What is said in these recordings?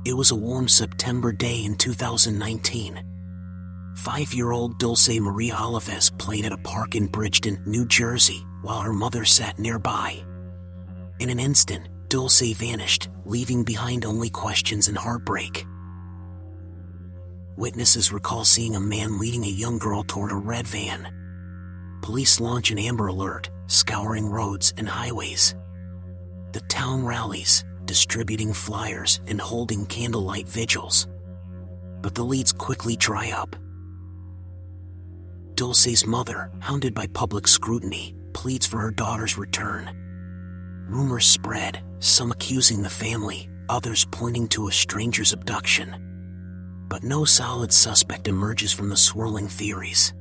It was a warm September day in 2019. 5-year-old Dulce Maria Olives played at a park in Bridgeton, New Jersey, while her mother sat nearby. In an instant, Dulce vanished, leaving behind only questions and heartbreak. Witnesses recall seeing a man leading a young girl toward a red van. Police launch an Amber Alert, scouring roads and highways. The town rallies, distributing flyers and holding candlelight vigils. But the leads quickly dry up. Dulce's mother, hounded by public scrutiny, pleads for her daughter's return. Rumors spread, some accusing the family, others pointing to a stranger's abduction. But no solid suspect emerges from the swirling theories.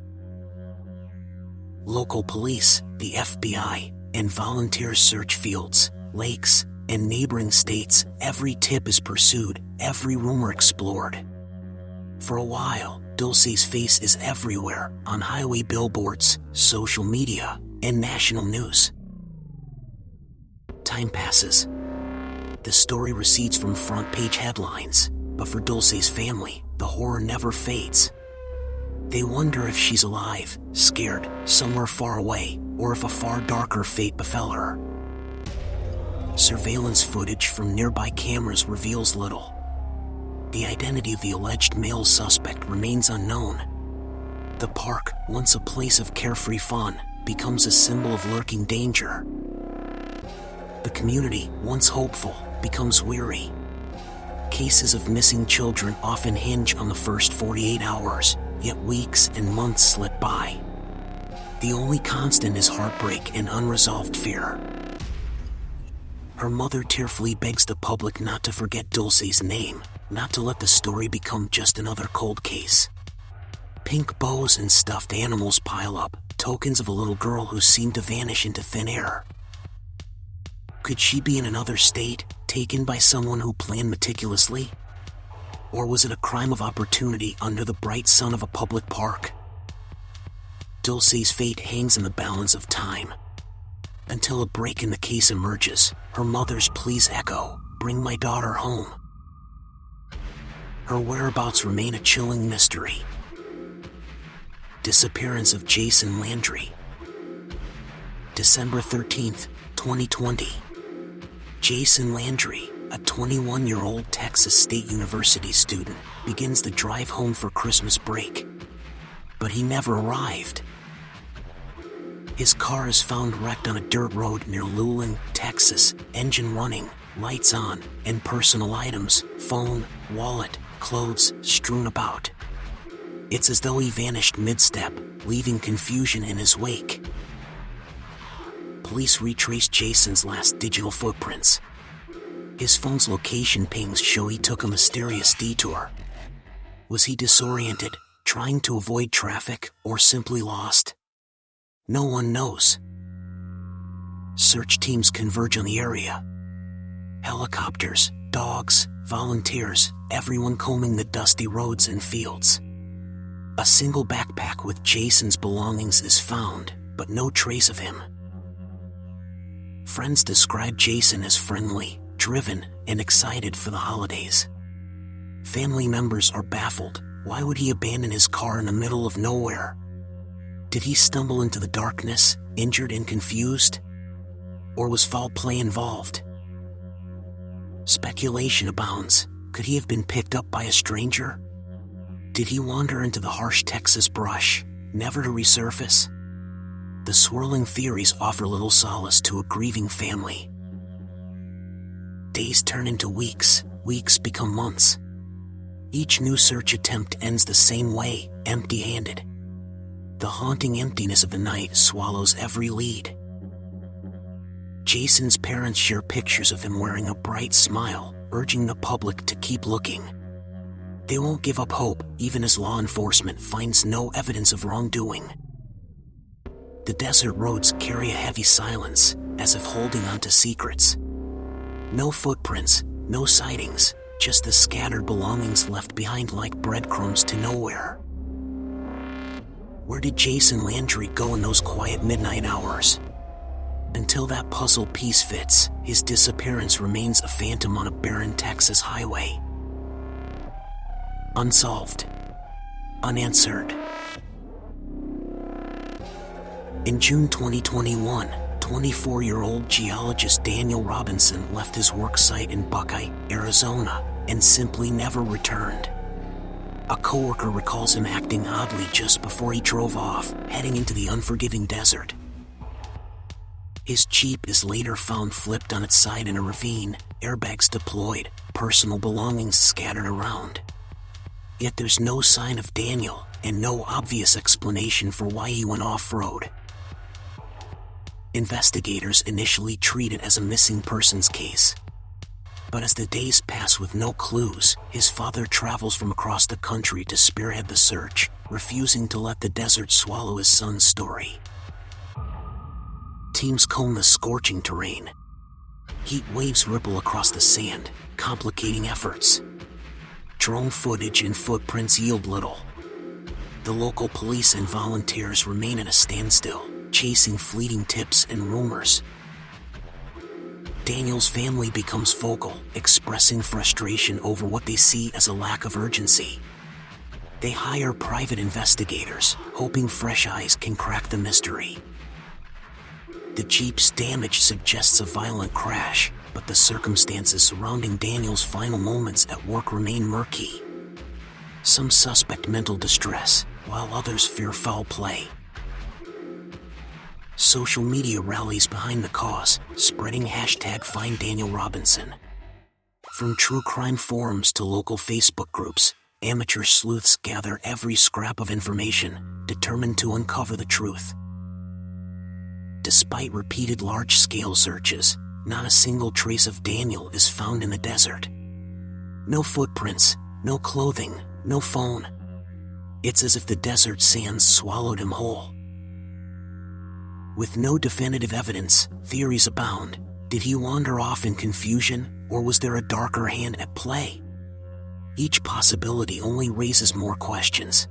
Local police, the FBI, and volunteers search fields, lakes, and neighboring states. Every tip is pursued, every rumor explored. For a while, Dulce's face is everywhere, on highway billboards, social media, and national news. Time passes. The story recedes from front-page headlines, but for Dulce's family, the horror never fades. They wonder if she's alive, scared, somewhere far away, or if a far darker fate befell her. Surveillance footage from nearby cameras reveals little. The identity of the alleged male suspect remains unknown. The park, once a place of carefree fun, becomes a symbol of lurking danger. The community, once hopeful, becomes weary. Cases of missing children often hinge on the first 48 hours, yet weeks and months slip by. The only constant is heartbreak and unresolved fear. Her mother tearfully begs the public not to forget Dulce's name, not to let the story become just another cold case. Pink bows and stuffed animals pile up, tokens of a little girl who seemed to vanish into thin air. Could she be in another state, taken by someone who planned meticulously? Or was it a crime of opportunity under the bright sun of a public park? Dulce's fate hangs in the balance of time. Until a break in the case emerges, her mother's pleas echo, "Bring my daughter home." Her whereabouts remain a chilling mystery. Disappearance of Jason Landry. December 13th, 2020. Jason Landry, a 21-year-old Texas State University student, begins the drive home for Christmas break. But he never arrived. His car is found wrecked on a dirt road near Luling, Texas, engine running, lights on, and personal items, phone, wallet, clothes, strewn about. It's as though he vanished mid-step, leaving confusion in his wake. Police retrace Jason's last digital footprints. His phone's location pings show he took a mysterious detour. Was he disoriented, trying to avoid traffic, or simply lost? No one knows. Search teams converge on the area. Helicopters, dogs, volunteers, everyone combing the dusty roads and fields. A single backpack with Jason's belongings is found, but no trace of him. Friends describe Jason as friendly, driven, and excited for the holidays. Family members are baffled. Why would he abandon his car in the middle of nowhere? Did he stumble into the darkness, injured and confused? Or was foul play involved? Speculation abounds. Could he have been picked up by a stranger? Did he wander into the harsh Texas brush, never to resurface? The swirling theories offer little solace to a grieving family. Days turn into weeks, weeks become months. Each new search attempt ends the same way, empty-handed. The haunting emptiness of the night swallows every lead. Jason's parents share pictures of him wearing a bright smile, urging the public to keep looking. They won't give up hope, even as law enforcement finds no evidence of wrongdoing. The desert roads carry a heavy silence, as if holding on to secrets. No footprints, no sightings, just the scattered belongings left behind like breadcrumbs to nowhere. Where did Jason Landry go in those quiet midnight hours? Until that puzzle piece fits, his disappearance remains a phantom on a barren Texas highway. Unsolved. Unanswered. In June 2021, 24-year-old geologist Daniel Robinson left his work site in Buckeye, Arizona, and simply never returned. A coworker recalls him acting oddly just before he drove off, heading into the unforgiving desert. His Jeep is later found flipped on its side in a ravine, airbags deployed, personal belongings scattered around. Yet there's no sign of Daniel, and no obvious explanation for why he went off-road. Investigators initially treat it as a missing persons case. But as the days pass with no clues, his father travels from across the country to spearhead the search, refusing to let the desert swallow his son's story. Teams comb the scorching terrain. Heat waves ripple across the sand, complicating efforts. Drone footage and footprints yield little. The local police and volunteers remain at a standstill, chasing fleeting tips and rumors. Daniel's family becomes vocal, expressing frustration over what they see as a lack of urgency. They hire private investigators, hoping fresh eyes can crack the mystery. The Jeep's damage suggests a violent crash, but the circumstances surrounding Daniel's final moments at work remain murky. Some suspect mental distress, while others fear foul play. Social media rallies behind the cause, spreading #FindDanielRobinson. From true crime forums to local Facebook groups, amateur sleuths gather every scrap of information, determined to uncover the truth. Despite repeated large-scale searches, not a single trace of Daniel is found in the desert. No footprints, no clothing, no phone. It's as if the desert sands swallowed him whole. With no definitive evidence, theories abound. Did he wander off in confusion, or was there a darker hand at play? Each possibility only raises more questions.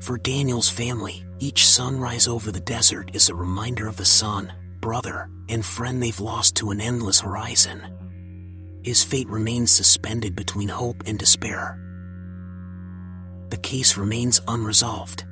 For Daniel's family, each sunrise over the desert is a reminder of the son, brother, and friend they've lost to an endless horizon. His fate remains suspended between hope and despair. The case remains unresolved.